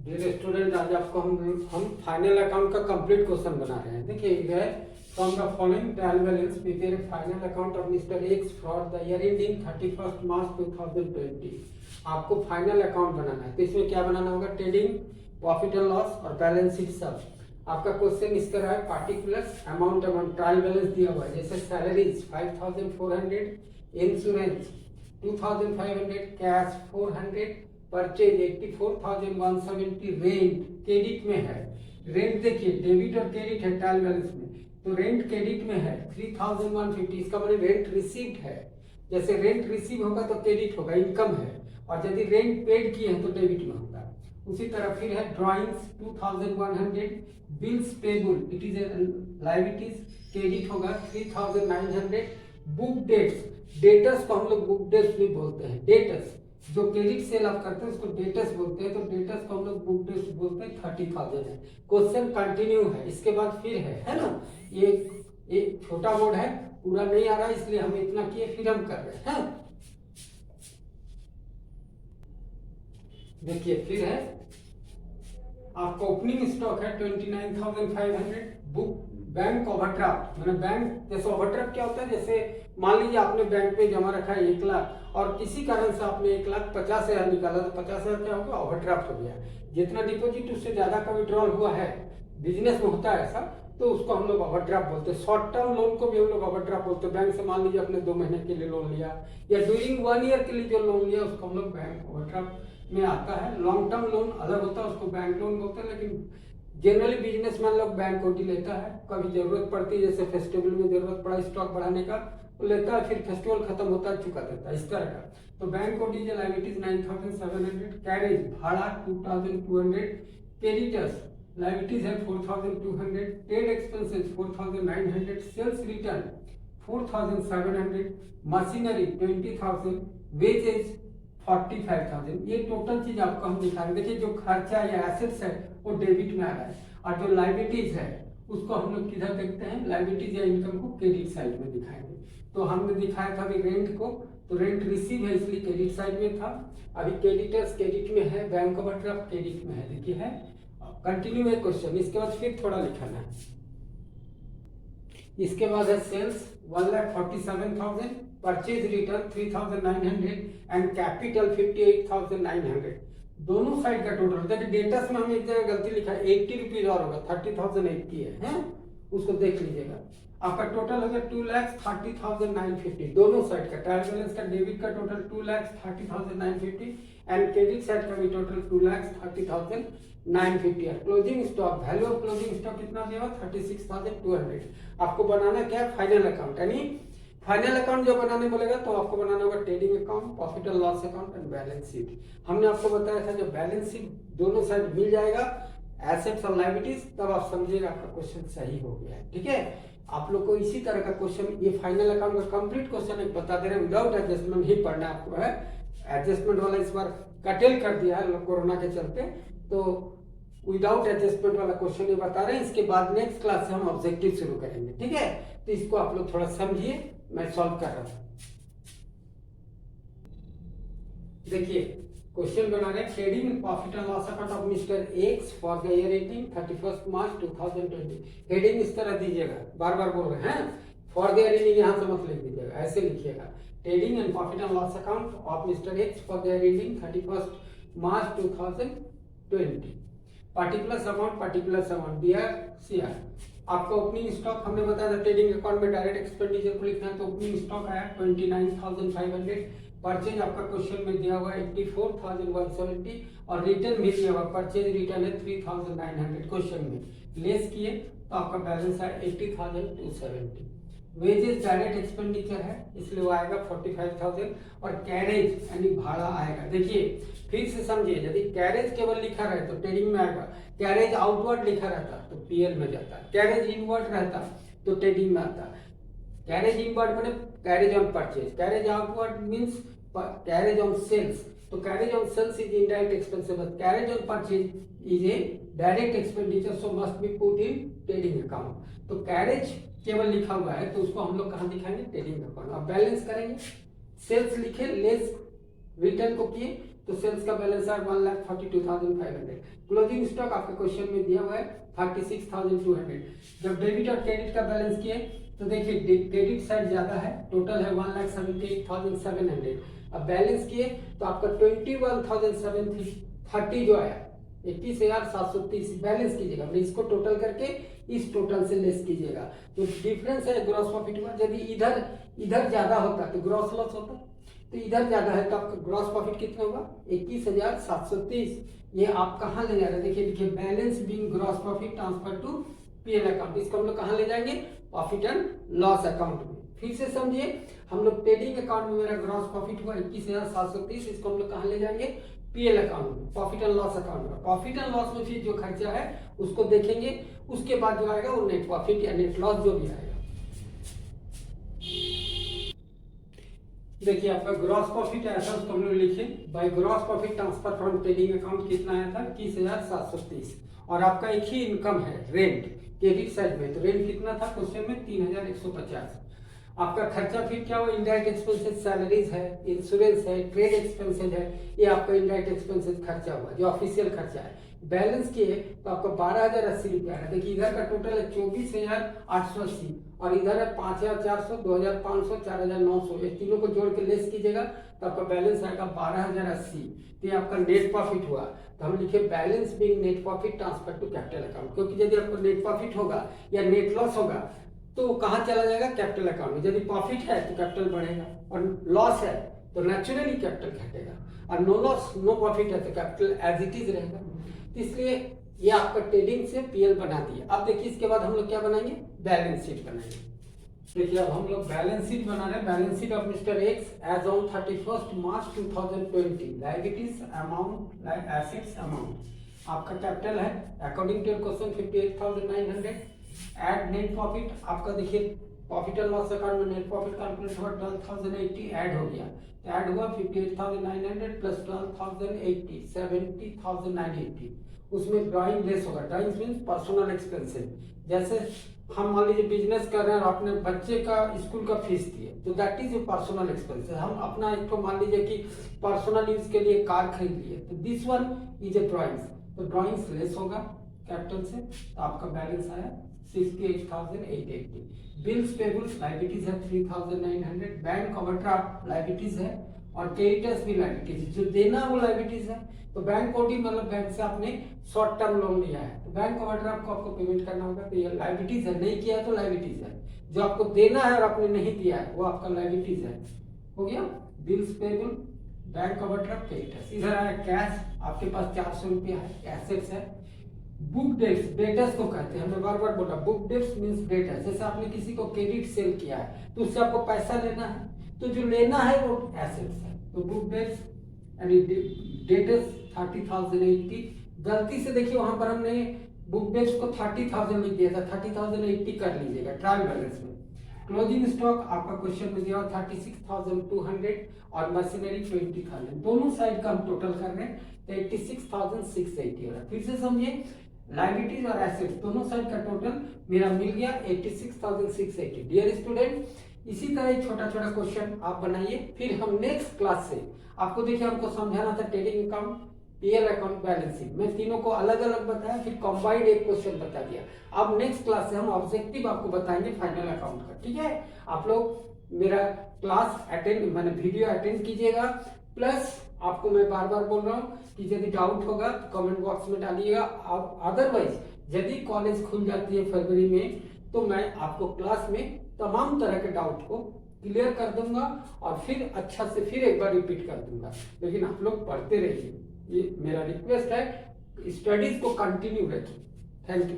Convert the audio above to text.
Dear student, आज आपको हम फाइनल अकाउंट का कंप्लीट क्वेश्चन बना रहे हैं। देखिए ये है from the following trial balance prepare final account of mister x for the year ending 31 March 2020। आपको फाइनल अकाउंट बनाना है, तो इसमें क्या बनाना होगा? ट्रेडिंग, प्रॉफिट एंड लॉस और बैलेंस शीट सब। आपका क्वेश्चन इस तरह है, पार्टिकुलर अमाउंट ट्रायल बैलेंस दिया हुआ है, जैसे salaries 5400, insurance 2500, cash 400, purchase 84,170, rent credit में है। रेंट देखिए डेबिट और क्रेडिट है ट्रायल बैलेंस में, तो रेंट क्रेडिट में है 3150, इसका मतलब रेंट रिसीव्ड है। जैसे रेंट रिसीव होगा तो क्रेडिट होगा, इनकम है, और यदि रेंट पेड किए हैं तो डेबिट में होगा। उसी तरह फिर है drawings 2100, bills payable it is liabilities, credit होगा 3900, बुक डेट्स, डेटर्स को हम लोग बुक डेट्स भी बोलते हैं। डेटर्स जो क्रेडिट सेल आप करते हैं उसको डेटर्स बोलते हैं, तो डेटर्स को हम लोग बुक डेट्स बोलते हैं, 30,000 है। क्वेश्चन कंटिन्यू है, इसके बाद फिर है ना। ये छोटा बोर्ड है, पूरा नहीं आ रहा है, इसलिए हम इतना किए, फिर हम कर रहे हैं। देखिए फिर है आपका ओपनिंग स्टॉक है 29,500, बुक बैंक ओवरड्राफ्ट, मतलब बैंक जैसे ओवरड्राफ्ट क्या होता है, जैसे मान लीजिए आपने बैंक में जमा रखा है 1 लाख और किसी कारण से आपने 1,50,000 निकाला, तो 50,000 क्या हो गया? ओवरड्राफ्ट हो गया। जितना डिपॉजिट उससे ज्यादा का विड्रॉल हुआ है, बिजनेस में होता है ऐसा, तो उसको हम लोग ओवरड्राफ्ट बोलते हैं। शॉर्ट टर्म लोन को भी हम लोग ओवरड्राफ्ट बोलते हैं। बैंक से मान लीजिए आपने 2 महीने के लिए लोन लिया या ड्यूरिंग 1 ईयर के लिए जो लोन लिया उसको हम लोग बैंक ओवरड्राफ्ट में आता है। लॉन्ग टर्म लोन अलग होता है, उसको बैंक लोन बोलते हैं, लेकिन जनरली बिजनेसमैन लोग बैंक ओटी लेता है। कभी जरूरत पड़ती है, जैसे फेस्टिवल में जरूरत पड़ा स्टॉक बढ़ाने का, वो लेता है, फिर फेस्टिवल खत्म होता है चुका देता है, इस तरह का। तो बैंक ओटी लायबिलिटीज 9,700, कैरेज भाड़ा 2,200, क्रेडिटर्स लायबिलिटीज है 4,200, trade expenses 4,900, sales return 4,700, machinery 20,000, wages 45,000। ये टोटल चीज आपको हम दिखाएंगे। देखिए जो खर्चा या एसेट्स है वो डेबिट में आ रहा है, और जो लायबिलिटीज है उसको हम लोग किधर देखते हैं? लायबिलिटीज या इनकम को क्रेडिट साइड में दिखाएंगे। तो हमने दिखाया था अभी रेंट को, तो रेंट रिसीव है इसलिए क्रेडिट साइड में था। अभी क्रेडिटर्स क्रेडिट में है, बैंक ओवरड्राफ्ट क्रेडिट में है। देखिए है कंटिन्यू है क्वेश्चन, इसके बाद फिर थोड़ा लिखाना है। इसके बाद है sales 1,47,000, purchase return 3,900 and capital 58,900। दोनों साइड का टोटल देखिए। डेटर्स में हम एक जगह गलती लिखा है, 80 रुपीज और होगा, 30,080 है, उसको देख लीजिएगा। आपका टोटल हो गया 2,30,950। दोनों साइड का ट्रायल बैलेंस का डेबिट का टोटल 2,30,950 एंड क्रेडिट साइड का भी टोटल 2,30,950 है। Closing stock, value of closing stock कितना दिया हुआ? 36,200। आपको बनाना क्या है? Final account. यानी फाइनल अकाउंट जो बनाने बोलेगा तो आपको बनाना होगा trading account, profit and loss account and balance sheet. हमने आपको बताया था जब बैलेंस शीट दोनों साइड मिल जाएगा, एसेट्स और लायबिलिटीज, तब आप समझिएगा आपका क्वेश्चन सही हो गया है। ठीक है, आप लोग को इसी तरह का क्वेश्चन, ये फाइनल अकाउंट का कंप्लीट क्वेश्चन एक बता दे रहे हैं, विदाउट एडजस्टमेंट ही पढ़ना आपको है। एडजस्टमेंट वाला इस बार कटेल कर दिया है कोरोना के चलते, तो विदाउट एडजस्टमेंट वाला क्वेश्चन ये बता रहे हैं। इसके बाद नेक्स्ट क्लास से हम ऑब्जेक्टिव शुरू करेंगे। ठीक है, तो इसको आप लोग थोड़ा समझिए, मैं सॉल्व कर रहा हूं। देखिए क्वेश्चन बना रहे हैं, trading profit and loss account of mister x for the year ending 31 March 2020। Heading इस तरह दीजिएगा, बार बार बोल रहे हैं, फॉर द ईयर एंडिंग यहां से मत लिख दीजिएगा, ऐसे लिखिएगा। Trading and profit and loss account of mister x for the year ending 31 March 2020। Particular amount दिया सीआर। आपका ओपनिंग स्टॉक हमने बताया था, ट्रेडिंग अकाउंट में डायरेक्ट एक्सपेंडिचर को लिखना है, तो ओपनिंग स्टॉक आया 29,500। परचेज आपका क्वेश्चन में दिया हुआ 84,170 और रिटर्न भी दिया हुआ, परचेज रिटर्न है 3,900 क्वेश्चन में। लेस किए तो आपका बैलेंस है 80,270। वेजेस डायरेक्ट एक्सपेंडिचर है इसलिए वो आएगा 45,000, और कैरेज यानी भाड़ा आएगा। देखिए फिर से समझिए, यदि कैरेज केवल लिखा रहे तो ट्रेडिंग में आएगा, कैरेज आउटवर्ड लिखा रहता तो पीएल में जाता, कैरेज इनवर्ड रहता तो ट्रेडिंग में आता। कैरेज इनवर्ड माने carriage on purchase, carriage outward means carriage on sales, तो carriage on sales is indirect expenses, carriage on purchase is a direct expenditure, so must be put in trading account. तो carriage केवल लिखा हुआ है तो उसको हम लोग कहां दिखाएंगे? Trading account. अब बैलेंस करेंगे, सेल्स लिखे, लेस रिटर्न को किए तो सेल्स का बैलेंस है 1,42,500। क्लोजिंग स्टॉक आपके क्वेश्चन में दिया हुआ है 36,200। जब डेबिट और क्रेडिट का बैलेंस किए तो देखिए क्रेडिट साइड ज्यादा है, टोटल है 1,78,700। अब बैलेंस किए तो आपका 21,730 जो आया 21,730 बैलेंस कीजिएगा, इसको टोटल करके इस टोटल से लेस कीजिएगा। तो डिफरेंस है ग्रॉस प्रॉफिट हुआ। यदि इधर ज्यादा होता तो ग्रॉस लॉस होता, तो इधर ज्यादा है तो आपका ग्रॉस प्रॉफिट कितना होगा 21,730। ये आप कहाँ ले जा रहे हैं, देखिए देखिए balance being gross profit transfer to PL account. इसको हम लोग कहाँ ले जाएंगे, प्रॉफिट एंड लॉस अकाउंट में। फिर से समझिए, हम लोग ट्रेडिंग अकाउंट में मेरा ग्रॉस प्रॉफिट हुआ 21,730, इसको हम लोग कहाँ ले जाएंगे, पीएल अकाउंट में, प्रॉफिट एंड लॉस अकाउंट में। प्रॉफिट एंड लॉस में फिर जो खर्चा है उसको देखेंगे, उसके बाद जो आएगा वो नेट प्रॉफिट या नेट लॉस जो भी आएगा। देखिए आपका ग्रॉस प्रॉफिट आया था, उसको हम लोग लिखे by gross profit transfer from trading account कितना आया था 21,730। और आपका एक ही इनकम है रेंट क्रेडिट साइड में, तो रेंट कितना था क्वेश्चन में 3,150। आपका खर्चा फिर क्या हुआ, इनडायरेक्ट एक्सपेंसेस सैलरीज है, इंश्योरेंस है, ट्रेड एक्सपेंसेस है, ये आपका इनडायरेक्ट एक्सपेंसेस खर्चा हुआ जो ऑफिशियल खर्चा है। बैलेंस किए तो आपको 12,080 रुपया है। देखिए इधर का टोटल है 24,880 और इधर है 5,400, 2,500, 4,900। ये तीनों को जोड़ के लेस कीजिएगा तो आपका बैलेंस आएगा 12,080। तो ये आपका नेट प्रॉफिट हुआ। तो हम लिखे balance being net profit transfer to capital account, क्योंकि यदि आपको नेट प्रॉफिट होगा या नेट लॉस होगा तो कहाँ चला जाएगा, कैपिटल अकाउंट में। यदि प्रॉफिट है तो कैपिटल बढ़ेगा और लॉस है तो नेचुरली कैपिटल घटेगा, और नो लॉस नो प्रॉफिट है तो कैपिटल एज इट इज रहेगा। इसलिए ये आपका ट्रेडिंग से पीएल बना दिया। अब देखिए इसके बाद हम लोग क्या बनाएंगे, बैलेंस शीट बनाएंगे। देखिए अब हम लोग बैलेंस शीट बना रहे हैं। Balance sheet of mister X as on 31 March 2020। Liabilities amount, assets amount. आपका कैपिटल है according to question 58,900। Add net profit, आपका देखिए प्रॉफिट एंड लॉस अकाउंट में नेट प्रॉफिट कैलकुलेट हुआ 12,080 ऐड हो गया, ऐड हुआ 58,900 प्लस 12,080 70,980। उसमें ड्राइंग लेस होगा। Drawing means personal expenses. जैसे हम मान लीजिए बिजनेस कर रहे हैं और अपने बच्चे का स्कूल का फीस दिए तो that is a personal expenses. हम अपना एक तो मान लीजिए कि पर्सनल यूज के लिए कार खरीद लिए तो this one is a drawings, तो ड्राइंग्स लेस होगा कैपिटल से, तो आपका बैलेंस आया 68,880। बिल्स पेबल्स लायबिलिटीज है 3,900। बैंक ओवरड्राफ्ट लायबिलिटीज है और क्रेडिटर्स भी लायबिलिटीज, जो देना वो लायबिलिटीज है। तो बैंक कोडी मतलब बैंक से आपने शॉर्ट टर्म लोन लिया है तो बैंक ओवरड्राफ्ट को आपको पेमेंट करना होगा, तो ये लायबिलिटीज है। नहीं किया तो लायबिलिटीज है। जो आपको देना है और आपने नहीं दिया है वो आपका लायबिलिटीज है। हो गया bills payable, bank overdraft, creditors. इधर आया कैश, आपके पास 400 रुपया है, एसेट्स है। बुक डेट्स, डेटर्स को कहते हैं, हमने बार बार बोला बुक डेट्स मींस डेटर्स। जैसे आपने किसी को क्रेडिट सेल किया है तो उससे आपको पैसा लेना है, तो जो लेना है वो एसेट्स है। तो बुक डेट्स यानी डेटर्स 30,080। गलती से देखिए वहां पर हमने बुक डेट्स को 30,000 लिख दिया था, 30,080 कर लीजिएगा ट्रायल बैलेंस में। क्लोजिंग स्टॉक आपका क्वेश्चन में दिया 36,200 और मशीनरी 20,000। दोनों साइड का हम टोटल कर रहे हैं तो 86,680 हो रहा है। फिर से समझिए, लायबिलिटीज और एसेट्स दोनों साइड का टोटल मेरा मिल गया 86,680। डियर स्टूडेंट, इसी तरह एक छोटा छोटा क्वेश्चन आप बनाइए, फिर हम नेक्स्ट क्लास से आपको देखिए हमको समझाना था trading account, PL account, balance sheet. मैं तीनों को अलग अलग बताया, फिर कंबाइंड एक क्वेश्चन बता दिया। अब नेक्स्ट क्लास से हम ऑब्जेक्टिव आपको बताएंगे फाइनल अकाउंट का, ठीक है। आप लोग मेरा क्लास अटेंड मैंने वीडियो अटेंड कीजिएगा, प्लस आपको मैं बार बार बोल रहा हूँ कि यदि डाउट होगा तो कमेंट बॉक्स में डालिएगा। अदरवाइज यदि कॉलेज खुल जाती है फरवरी में तो मैं आपको क्लास में तमाम तरह के डाउट को क्लियर कर दूंगा और फिर अच्छा से फिर एक बार रिपीट कर दूंगा। लेकिन आप लोग पढ़ते रहिए, ये मेरा रिक्वेस्ट है, स्टडीज को कंटिन्यू रखिए। Thank you.